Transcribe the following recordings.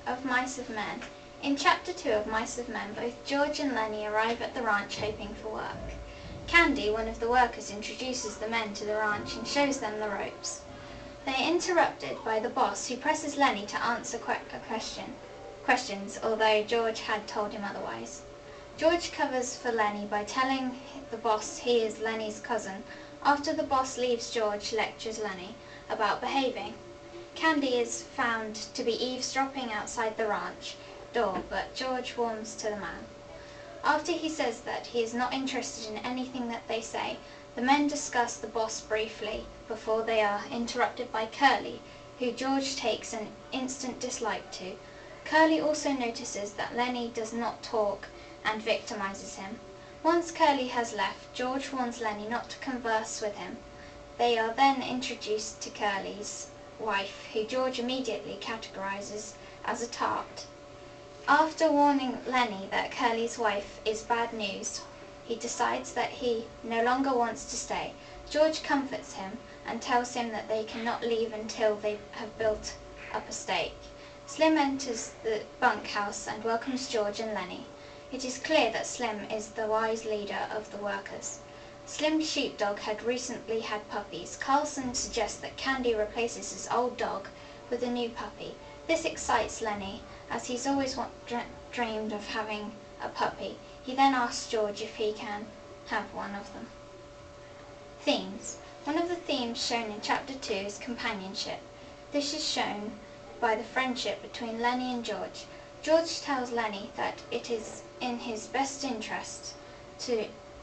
of Mice of Men. In Chapter 2 of Mice of Men, both George and Lenny arrive at the ranch hoping for work. Candy, one of the workers, introduces the men to the ranch and shows them the ropes. They are interrupted by the boss, who presses Lenny to answer questions, although George had told him otherwise. George covers for Lenny by telling the boss he is Lenny's cousin. After the boss leaves, George lectures Lenny about behaving. Candy is found to be eavesdropping outside the ranch door, but George warms to the man. After he says that he is not interested in anything that they say, the men discuss the boss briefly before they are interrupted by Curly, who George takes an instant dislike to. Curly also notices that Lenny does not talk and victimizes him. Once Curly has left, George warns Lenny not to converse with him. They are then introduced to Curly's wife, who George immediately categorizes as a tart. After warning Lenny that Curly's wife is bad news, he decides that he no longer wants to stay. George comforts him and tells him that they cannot leave until they have built up a stake. Slim enters the bunkhouse and welcomes George and Lenny. It is clear that Slim is the wise leader of the workers. Slim's sheepdog had recently had puppies. Carlson suggests that Candy replaces his old dog with a new puppy. This excites Lenny, as he's always dreamed of having a puppy. He then asks George if he can have one of them. Themes. One of the themes shown in Chapter 2 is companionship. This is shown by the friendship between Lenny and George. George tells Lenny that it is in his best interest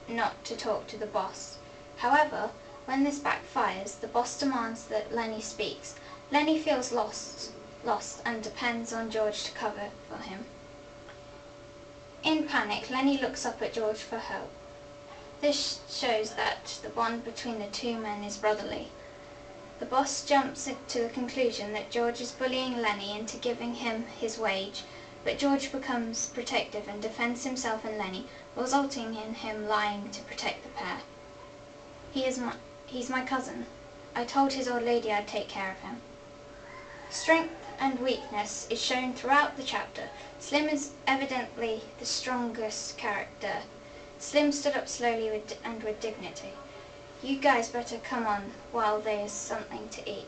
not to talk to the boss. However, when this backfires, the boss demands that Lenny speaks. Lenny feels lost and depends on George to cover for him. In panic, Lenny looks up at George for help. This shows that the bond between the two men is brotherly. The boss jumps to the conclusion that George is bullying Lenny into giving him his wage, but George becomes protective and defends himself and Lenny, resulting in him lying to protect the pair. He's my cousin. I told his old lady I'd take care of him. Strength and weakness is shown throughout the chapter. Slim is evidently the strongest character. Slim stood up slowly and with dignity. You guys better come on while there's something to eat.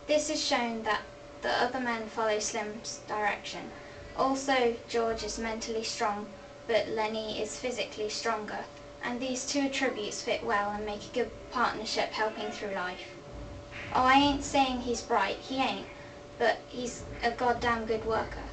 This is shown that the other men follow Slim's direction. Also, George is mentally strong, but Lenny is physically stronger, and these two attributes fit well and make a good partnership helping through life. Oh, I ain't saying he's bright, he ain't, but he's a goddamn good worker.